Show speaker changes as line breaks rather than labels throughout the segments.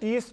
30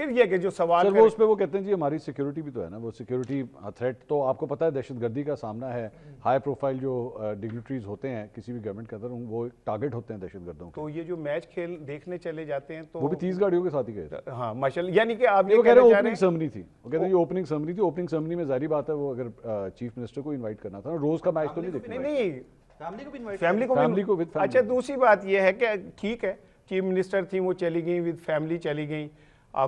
پھر یہ کہ جو سوال
سر وہ اس پہ وہ کہتے ہیں جی ہماری سیکیورٹی بھی تو ہے نا, وہ سیکیورٹی تھریٹ تو آپ کو پتہ ہے دہشت گردی کا سامنا ہے, ہائی پروفائل جو ڈگنیٹریز ہوتے ہیں کسی بھی گورنمنٹ کے اندر وہ ٹارگٹ ہوتے ہیں دہشت گردوں کے.
تو یہ جو میچ کھیل دیکھنے چلے جاتے ہیں تو
وہ بھی 30 گاڑیوں کے ساتھ ہی گئے تھے.
ہاں ماشاءاللہ, یعنی کہ آپ
وہ کہہ رہے ہیں اوپننگ سرمنی تھی, وہ کہتے ہیں یہ اوپننگ سرمنی تھی. اوپننگ سرمنی میں ظاہری بات ہے وہ اگر چیف منسٹر کو انوائٹ کرنا تھا, روز کا میچ تو نہیں دیکھنا.
نہیں
فیملی کو.
اچھا دوسری بات یہ ہے کہ ٹھیک ہے چیف منسٹر تھی وہ چلی گئیں, ود فیملی چلی گئیں.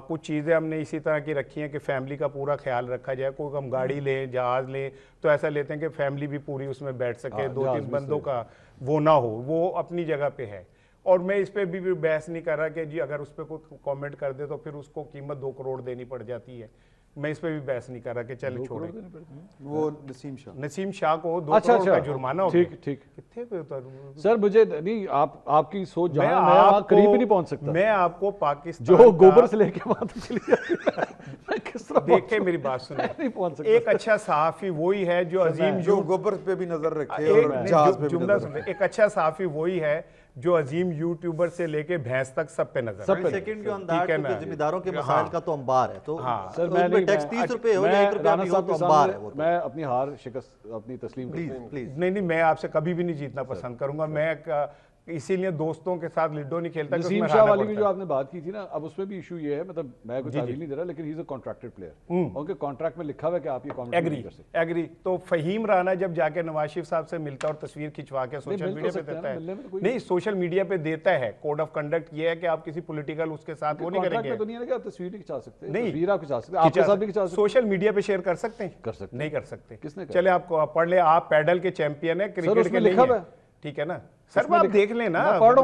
کچھ چیزیں ہم نے اسی طرح کی رکھی ہیں کہ فیملی کا پورا خیال رکھا جائے. کوئی ہم گاڑی لیں جہاز لیں تو ایسا لیتے ہیں کہ فیملی بھی پوری اس میں بیٹھ سکے, 2-3 بندوں کا وہ نہ ہو, وہ اپنی جگہ پہ ہے. اور میں اس پہ بھی بحث نہیں کر رہا کہ جی اگر اس پہ کوئی کامنٹ کر دے تو پھر اس کو قیمت 2 کروڑ دینی پڑ جاتی ہے. میں اس پہ بھی بحث نہیں کر رہا کہ چلے چھوڑیں.
وہ
نسیم شاہ کو 2 کروڑ کا جرمانہ ہو گیا.
ٹھیک
کتنے پہ ہوتا
سر, مجھے نہیں آپ کی سوچ جہاں میں وہاں قریب بھی نہیں پہنچ سکتا.
میں آپ کو پاکستان
جو گوبر سے لے کے وہاں تک چلی جاتی کس طرح
دیکھیں میری بات سنیں,
نہیں پہنچ سکتا.
ایک اچھا صحافی وہی ہے جو عظیم
جو گوبر پہ بھی نظر رکھے اور جہاز پہ بھی
جملہ سنیں, ایک اچھا صحافی وہی ہے جو عظیم یوٹیوبر سے لے کے بھینس تک سب پہ نظر.
سیکنڈ جو انداز کیونکہ ذمہ داروں کے مسائل کا تو انبار ہے, تو
سر میں
ٹیکس 30 روپے ہو یا 1 روپیہ بھی ہو تو انبار ہے.
میں اپنی ہار شکست اپنی تسلیم
پلیز
نہیں میں آپ سے کبھی بھی نہیں جیتنا پسند کروں گا. میں اسی لیے دوستوں کے ساتھ لڈو نہیں کھیلتا.
نسیم شاہ والی بھی جو آپ نے بات کی تھی نا, اب اس میں بھی ایشو یہ ہے, مطلب میں کوئی تعویل نہیں دے رہا لیکن ہی از اے کانٹریکٹڈ پلیئر, ان کے کانٹریکٹ میں لکھا ہوا ہے کہ آپ یہ کامنٹ نہیں کر سکتے.
ایگری. تو فہیم رانا جب جا کے نواز شریف صاحب سے ملتا اور تصویر کھنچوا کے سوشل میڈیا پہ دیتا ہے, نہیں سوشل میڈیا پہ دیتا ہے, کوڈ آف کنڈکٹ یہ ہے کہ آپ کسی پولیٹیکل اس کے ساتھ وہ نہیں کریں گے.
تو نہیں ہے کہ آپ تصویر نہیں کھنچا سکتے,
نہیں
تصویر آپ کھنچا سکتے, آپ کے ساتھ بھی کھنچا سکتے.
سوشل میڈیا پہ شیئر کر سکتے ہیں,
کر سکتے
نہیں کر سکتے.
کس نے
چلے آپ کو پڑھ لیں, آپ پیڈل کے چیمپئن ہیں, کرکٹ کے نہیں ہیں, ٹھیک ہے نا سر, آپ دیکھ لیں نا.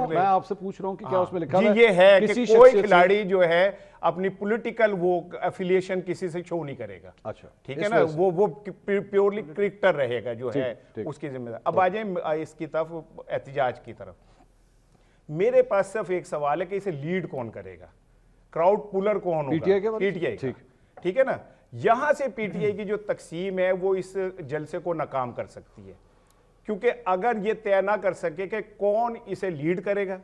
میں آپ سے پوچھ رہا ہوں کہ کیا اس میں لکھا
ہے یہ ہے کہ کوئی کھلاڑی جو ہے اپنی پولیٹیکل وہ افیلیشن کسی سے شو نہیں کرے گا.
اچھا
ٹھیک ہے نا, وہ پیورلی کرکٹر رہے گا جو ہے اس کی ذمہ دار. اب آ جائیں اس کی طرف, احتجاج کی طرف. میرے پاس صرف ایک سوال ہے کہ اسے لیڈ کون کرے گا, کراؤڈ پولر کون ہوگا؟ P T I. ٹھیک ہے نا, یہاں سے پی ٹی آئی کی جو تقسیم ہے وہ اس جلسے کو ناکام کر سکتی ہے, کیونکہ اگر یہ طے نہ کر سکے کہ کون اسے لیڈ کرے گا.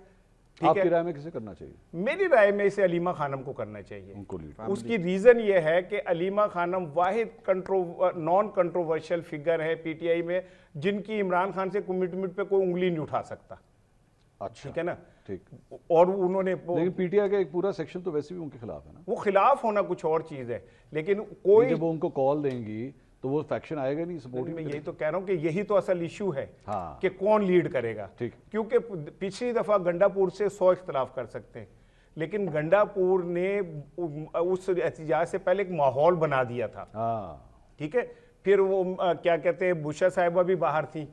آپ کی رائے میں کسے کرنا چاہیے؟
میری رائے میں اسے علیمہ خانم کو کرنا چاہیے. اس کی ریزن یہ ہے کہ علیمہ خانم واحد نان کنٹروورشل فگر ہے پی ٹی آئی میں جن کی عمران خان سے کمٹمنٹ پہ کوئی انگلی نہیں اٹھا سکتا. ٹھیک ہے نا, اور انہوں نے
لیکن پی ٹی آئی کا ایک پورا سیکشن تو ویسے بھی ان کے خلاف ہے نا.
وہ خلاف ہونا کچھ اور چیز ہے, لیکن کوئی
جب وہ ان کو کال دیں گی تو وہ فیکشن آئے گا نہیں سپورٹ.
میں یہی تو کہہ رہا ہوں کہ یہی تو اصل ایشو ہے کہ کون لیڈ کرے گا. کیونکہ پچھلی دفعہ گنڈا پور سے 100 اختلاف کر سکتے ہیں, لیکن گنڈا پور نے اس احتجاج سے پہلے ایک ماحول بنا دیا تھا. ٹھیک ہے, پھر وہ کیا کہتے ہیں بشا صاحبہ بھی باہر تھی,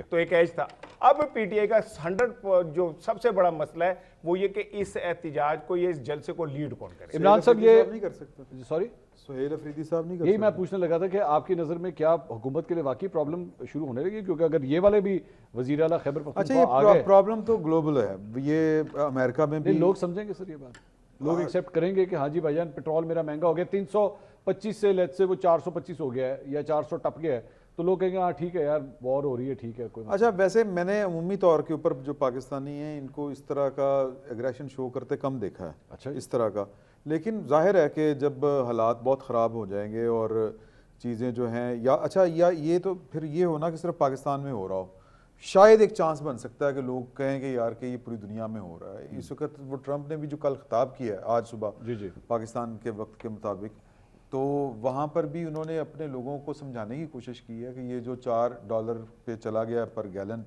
تو ایک ایج تھا. اب پی ٹی آئی کا 100 جو سب سے بڑا مسئلہ ہے وہ یہ کہ اس احتجاج کو, یہ اس جلسے کو لیڈ کون کرے.
عمران صاحب یہ
نہیں کر سکتا,
سوری
سہیل افریدی صاحب نہیں کر
سکتے. یہی میں پوچھنے لگا تھا کہ آپ کی نظر میں کیا حکومت کے لیے واقعی پرابلم شروع ہونے لگی, کیونکہ اگر یہ والے بھی وزیر اعلیٰ خیبر پختونخوا آ گئے.
پرابلم تو گلوبل ہے, یہ امریکہ میں بھی
لوگ سمجھیں گے سر, یہ بات لوگ ایکسیپٹ کریں گے کہ ہاں جی بھائی جان پٹرول میرا مہنگا ہو گیا, 325 سے لیٹ سے وہ 425 ہو گیا ہے یا 400 ٹپ گیا ہے, تو لوگ کہیں گے ہاں ٹھیک ہے یار وار ہو رہی ہے, ٹھیک ہے کوئی.
اچھا ویسے میں نے عمومی طور کے اوپر جو پاکستانی ہیں ان کو اس طرح کا ایگریشن شو کرتے کم دیکھا ہے.
اچھا
اس طرح کا, لیکن ظاہر ہے کہ جب حالات بہت خراب ہو جائیں گے اور چیزیں جو ہیں یا یہ تو پھر یہ ہونا کہ صرف پاکستان میں ہو رہا ہو, شاید ایک چانس بن سکتا ہے کہ لوگ کہیں گے یار کہ یہ پوری دنیا میں ہو رہا ہے. اس وقت وہ ٹرمپ نے بھی جو کل خطاب کیا ہے آج صبح پاکستان کے وقت کے مطابق, تو وہاں پر بھی انہوں نے اپنے لوگوں کو سمجھانے کی کوشش کی ہے کہ یہ جو $4 پہ چلا گیا پر گیلن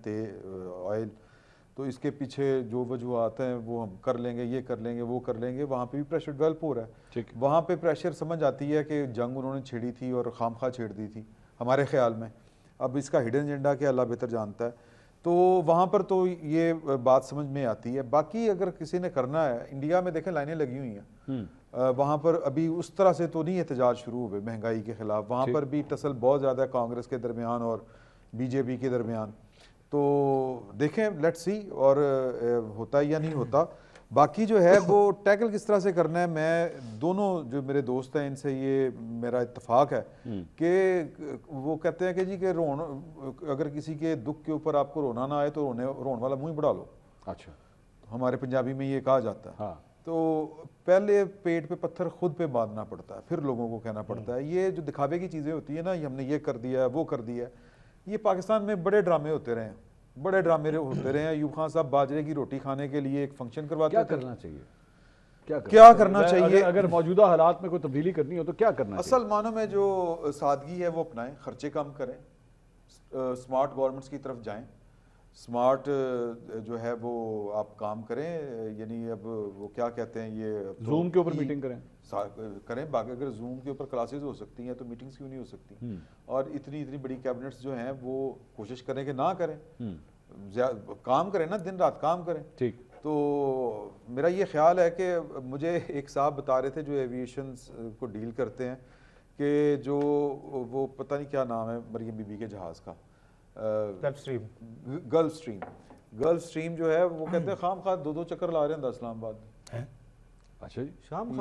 آئل, تو اس کے پیچھے جو وجوہات ہیں وہ ہم کر لیں گے, یہ کر لیں گے, وہ کر لیں گے. وہاں پہ بھی پریشر ڈیولپ ہو رہا ہے. وہاں پہ پریشر سمجھ آتی ہے کہ جنگ انہوں نے چھیڑی تھی اور خام خواہ چھیڑ دی تھی ہمارے خیال میں. اب اس کا ہڈن ایجنڈا کیا اللہ بہتر جانتا ہے, تو وہاں پر تو یہ بات سمجھ میں آتی ہے. باقی اگر کسی نے کرنا ہے, انڈیا میں دیکھیں لائنیں لگی ہوئی ہیں, وہاں پر ابھی اس طرح سے تو نہیں احتجاج شروع ہوئے مہنگائی کے خلاف. وہاں پر بھی ٹسل بہت زیادہ ہے کانگریس کے درمیان اور بی جے پی کے درمیان. تو دیکھیں لیٹ سی اور ہوتا ہے یا نہیں ہوتا. باقی جو ہے وہ ٹیکل کس طرح سے کرنا ہے, میں دونوں جو میرے دوست ہیں ان سے یہ میرا اتفاق ہے کہ وہ کہتے ہیں کہ جی کہ اگر کسی کے دکھ کے اوپر آپ کو رونا نہ آئے تو رون والا منہ بڑھا لو.
اچھا,
ہمارے پنجابی میں یہ کہا جاتا ہے. تو پہلے پیٹ پہ پتھر خود پہ باندھنا پڑتا ہے، پھر لوگوں کو کہنا پڑتا ہے. یہ جو دکھاوے کی چیزیں ہوتی ہیں نا، ہم نے یہ کر دیا ہے وہ کر دیا ہے، یہ پاکستان میں بڑے ڈرامے ہوتے رہے ہیں، بڑے ڈرامے ہوتے رہے ہیں. ایوب خان صاحب باجرے کی روٹی کھانے کے لیے ایک فنکشن کرواتے
کیا
تھے.
کرنا چاہیے؟
کیا کرنا چاہیے؟
اگر موجودہ حالات میں کوئی تبدیلی کرنی ہو تو کیا کرنا چاہیے؟
اصل معنوں میں جو سادگی ہے وہ اپنائیں، خرچے کم کریں، سمارٹ گورنمنٹس کی طرف جائیں، سمارٹ جو ہے وہ آپ کام کریں. یعنی اب وہ کیا کہتے ہیں، یہ
زوم کے اوپر میٹنگ
کریں. باقی اگر زوم کے اوپر کلاسز ہو سکتی ہیں تو میٹنگز کیوں نہیں ہو سکتی؟ اور اتنی بڑی کیبنٹس جو ہیں وہ کوشش کریں کہ نہ کریں، کام کریں نا، دن رات کام کریں.
ٹھیک.
تو میرا یہ خیال ہے کہ مجھے ایک صاحب بتا رہے تھے جو ایویشن کو ڈیل کرتے ہیں، کہ جو وہ پتہ نہیں کیا نام ہے مریم بی بی کے جہاز کا، گلف اسٹریم جو ہے، وہ کہتے ہیں خام خواہ 2 چکر لا رہے ہیں اسلام آباد.
اچھا جی،
شام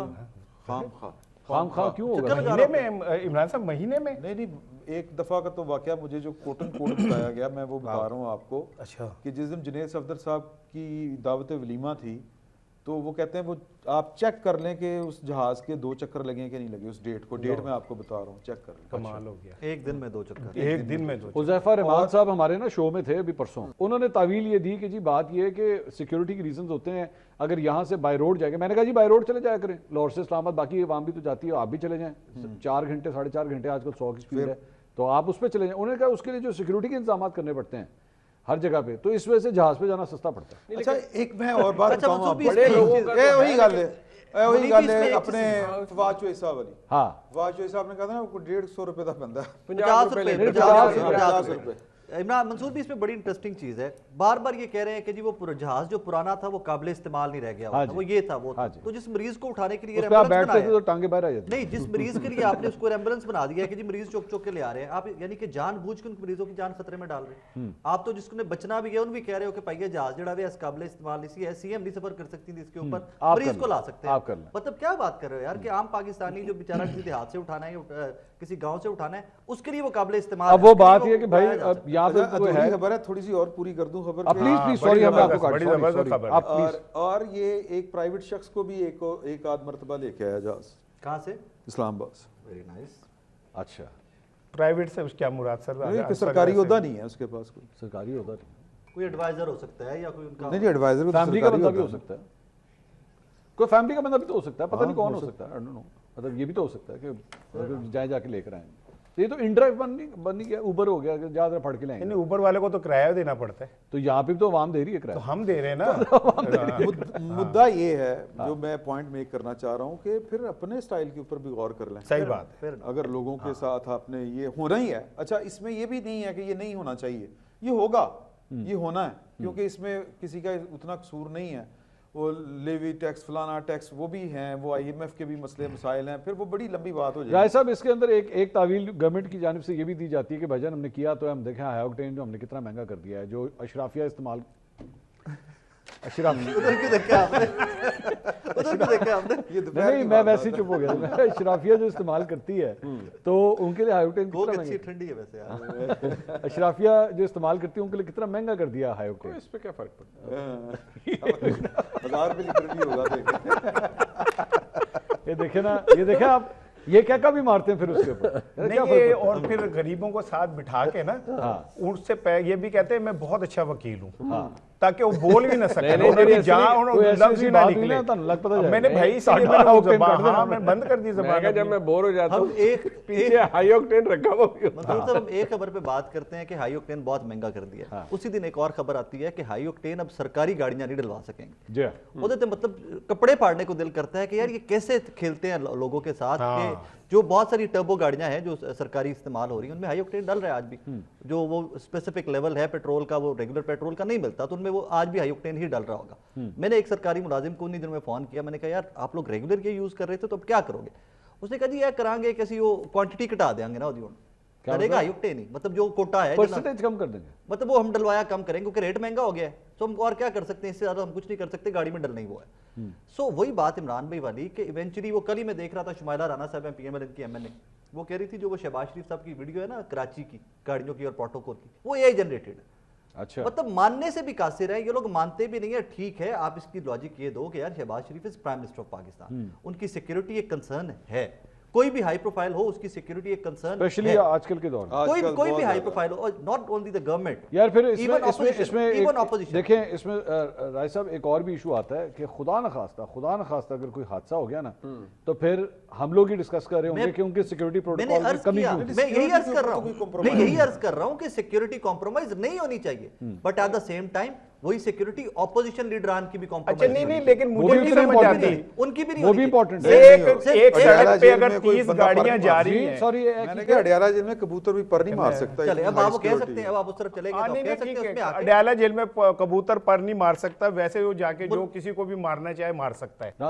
خام
خواہ کیوں ہوگا؟
مہینے میں عمران صاحب، مہینے میں
نہیں، ایک دفعہ کا تو واقعہ مجھے جو کوٹن کوٹ بتایا گیا، میں وہ بتا رہا ہوں آپ کو.
اچھا.
کہ جس دن جنید صفدر صاحب کی دعوت ولیمہ تھی، تو وہ کہتے ہیں وہ آپ چیک کر لیں کہ اس جہاز کے 2 چکر لگیں کہ نہیں لگے. اس ڈیٹ کو، ڈیٹ میں آپ کو بتا رہا ہوں، چیک کر لیں.
کمال ہو گیا.
ایک دن میں 2 چکر.
ایک دن میں 2 چکر.
حذیفہ رحمان صاحب ہمارے نا شو میں تھے ابھی پرسوں، انہوں نے تعویل یہ دی کہ جی بات یہ ہے کہ سیکیورٹی کے ریزنز ہوتے ہیں، اگر یہاں سے بائی روڈ جائے گا. میں نے کہا جی بائی روڈ چلے جایا کریں، لاہور سے اسلام آباد، باقی عوام بھی تو جاتی ہے، آپ بھی چلے جائیں. 4 گھنٹے 4.5 گھنٹے آج کل 100 کی سپیڈ ہے، تو آپ اس پہ چلے جائیں. انہوں نے کہا اس کے لیے جو سیکیورٹی کے انتظامات کرنے پڑتے ہیں ہر جگہ پہ، تو اس وجہ سے جہاز پہ جانا سستا پڑتا ہے.
اچھا ایک میں اور بات بتاؤں آپ کو.
بڑے لوگوں کا
وہی گل ہے اپنے فواد چوہی صاحب والی.
ہاں،
فواد چوہی صاحب نے کہا تھا نا 150 روپے کا بندہ،
50 روپے. عمران منصور بھی اس میں بڑی انٹرسٹنگ چیز ہے. بار بار یہ کہہ رہے ہیں کہ جی وہ جہاز جو پرانا تھا وہ قابل استعمال نہیں رہ گیا ہوتا، وہ یہ تھا وہ تھا. تو جس مریض کو اٹھانے کے لیے ایمبولینس
بیٹھتے تھے تو ٹانگیں باہر آ جاتی.
نہیں، جس مریض کے لیے آپ نے اس کو ایمبولینس بنا دیا ہے کہ جی مریض چوک چوک کے لے آ رہے ہیں آپ، یعنی کہ جان بوجھ کے ان مریضوں کی جان خطرے میں ڈال رہے ہیں آپ. تو جس کو نے بچنا بھی ہے ان بھی کہہ رہے ہو کہ پائیے جہاز جڑا ہے اس قابل استعمال نہیں ہے، سی ایم نہیں سفر کر سکتی تھی اس کے اوپر، مریض کو لا سکتے ہیں. مطلب کیا بات کر رہے ہو یار، کہ عام پاکستانی جو بیچارہ کسی دیہات سے اٹھانا ہے، کسی گاؤں سے اٹھانا ہے، اس کے لیے وہ قابل استعمال ہے.
اب وہ بات یہ کہ بھائی یہاں پہ
خبر ہے، تھوڑی سی اور پوری کر دوں خبر.
پلیز سوری، ہم آپ کو کاٹ.
اور یہ ایک پرائیویٹ شخص کو بھی ایک آدھ مرتبہ لے کے آیا جہاز.
کہاں سے؟
اسلام آباد سے.
Very nice.
اچھا،
پرائیویٹ سے کیا مراد سر؟
سرکاری عہدہ نہیں ہے اس کے پاس، کوئی
سرکاری عہدہ نہیں،
کوئی ایڈوائزر ہو سکتا ہے یا کوئی ان کا
نہیں، ایڈوائزر
فیملی کا بندہ بھی ہو سکتا ہے، کوئی فیملی کا بندہ بھی تو ہو سکتا ہے، پتہ نہیں کون ہو سکتا ہے. مطلب یہ بھی تو ہو سکتا ہے کہ جائیں جا کے لے کر آئیں. یہ تو ان ڈرائیو بن گیا، اوبر ہو گیا کہ زیادہ پھڑ کے لائیں.
نہیں، اوبر والے کو تو کرایہ دینا پڑتا ہے،
تو یہاں پہ تو عوام دے رہی ہے کرایہ.
تو ہم دے رہے ہیں نا.
مدعا یہ ہے جو میں پوائنٹ میک کرنا چاہ رہا ہوں کہ پھر اپنے سٹائل کے اوپر بھی غور کر لیں.
صحیح بات ہے.
اگر لوگوں کے ساتھ آپ نے یہ ہونا ہی ہے. اچھا اس میں یہ بھی نہیں ہے کہ یہ نہیں ہونا چاہیے، یہ ہوگا، یہ ہونا ہے، کیونکہ اس میں کسی کا اتنا قصور نہیں ہے. وہ لیوی ٹیکس فلانا ٹیکس وہ بھی ہیں، وہ آئی ایم ایف کے بھی مسئلے مسائل ہیں، پھر وہ بڑی لمبی بات ہو جائے گی.
رائے صاحب اس کے اندر ایک تعویل گورنمنٹ کی جانب سے یہ بھی دی جاتی ہے کہ بھائی جان ہم نے کیا تو ہم دیکھیں ہائی آکٹین جو ہم نے کتنا مہنگا کر دیا ہے، جو اشرافیہ استعمال نہیں، میں ویسے ہی چپ ہو گیا. اشرافیہ جو استعمال کرتی ہے تو ان کے لیے ہائی آکٹین کتنا مہنگا،
ٹھنڈی ہے ویسے.
اشرافیہ جو استعمال کرتی ہے ان کے لیے کتنا مہنگا کر دیا ہائی آکٹین.
اس پہ کیا فرق پڑتا ہے؟
1000 روپے لیٹر بھی ہوگا.
یہ دیکھیں نا، یہ دیکھیں آپ، یہ کیا بھی مارتے ہیں پھر اس کے اوپر.
اور پھر غریبوں کو ساتھ بٹھا کے نا ان سے یہ بھی کہتے ہیں میں بہت اچھا وکیل ہوں، تاکہ وہ بول بھی نہ سکے. میں نے بھائی میں بند کر دی زبان.
جب میں بور ہو جاتا ہوں پیچھے ہائی آکٹین رکھا ہوا.
منصور صاحب ہم ایک خبر پہ بات کرتے ہیں کہ ہائی آکٹین بہت مہنگا کر دیا، اسی دن ایک اور خبر آتی ہے کہ ہائی آکٹین اب سرکاری گاڑیاں نہیں ڈلوا سکیں گے. مطلب کپڑے پھاڑنے کو دل کرتا ہے کہ یار یہ کیسے کھیلتے ہیں لوگوں کے ساتھ، کہ جو بہت ساری ٹربو گاڑیاں ہیں جو سرکاری استعمال ہو رہی ہیں ان میں ہائی آکٹین ڈل رہا ہے آج بھی. جو وہ اسپیسیفک لیول ہے پیٹرول کا، وہ ریگولر پیٹرول کا نہیں ملتا، تو ان میں وہ آج بھی ہائی آکٹین ہی ڈل رہا ہوگا. میں نے ایک سرکاری ملازم کو انہی دنوں میں فون کیا، میں نے کہا یار آپ لوگ ریگولر یہ یوز کر رہے تھے تو اب کیا کرو گے؟ اس نے کہا جی یہ کریں گے کسی وہ کوانٹٹی کٹا دیں گے نا، کرے گا ہائی آکٹین ہی، مطلب جو کوٹا ہے
پرسنٹیج کم کر دیں گے،
مطلب وہ ہم ڈلوایا کم کریں گے کیونکہ ریٹ مہنگا ہو گیا ہے. تو ہم اور کیا کر سکتے ہیں، اس سے زیادہ ہم کچھ نہیں کر سکتے، گاڑی میں ڈلنا ہی وہ ہے. سو وہی بات عمران بھائی والی کہ ایونچولی وہ کل ہی میں دیکھ رہا تھا شمائلہ رانا صاحب ہیں پی ایم ایل کی ایم این اے، وہ کہہ رہی تھی جو وہ شہباز شریف صاحب کی ویڈیو ہے نا کراچی کی گاڑیوں کی اور پروٹوکول کی، وہ اے آئی جنریٹڈ.
اچھا
مطلب ماننے سے بھی قاصر ہے, یہ لوگ مانتے بھی نہیں ہے. ٹھیک ہے آپ اس کی لاجک یہ دو کہ یار Shehbaz Sharif is prime minister of Pakistan, ان کی سیکیورٹی ایک کنسرن ہے, کوئی بھی ہائی پروفائل ہو اس کی سیکیورٹی ایک کنسرن ہے,
اسپیشلی آج کل کے دور میں
کوئی بھی high profile who, not only the government.
یار پھر اس میں دیکھیں اس میں رائے صاحب ایک اور بھی ایشو آتا ہے کہ خدا نخواستہ اگر کوئی حادثہ ہو گیا نا تو پھر ہم لوگ ہی ڈسکس کر رہے ہوں گے کہ ان کے سیکیورٹی پروٹوکول میں کمی کیوں.
میں یہی عرض کر رہا ہوں کہ سیکیورٹی کمپرومائز نہیں ہونی چاہیے, but at the same time وہی سیکیورٹی اپوزیشن لیڈران کی بھی کمپرومائز.
اچھا نہیں لیکن مجھے نہیں سمجھ آتی
ان کی بھی نہیں,
وہ بھی امپورٹنٹ ہے.
ایک سڑک پہ اگر 30 گاڑیاں جا رہی ہیں,
سوری
میں نے کہا اڈیالہ جیل میں کبوتر بھی پر نہیں مار سکتا.
چلے اب آپ کہہ سکتے ہیں, اب آپ اس طرف چلے گئے,
اڈیالہ جیل میں کبوتر پر نہیں مار سکتا, ویسے وہ جا کے جو کسی کو بھی مارنا چاہے مار سکتا ہے.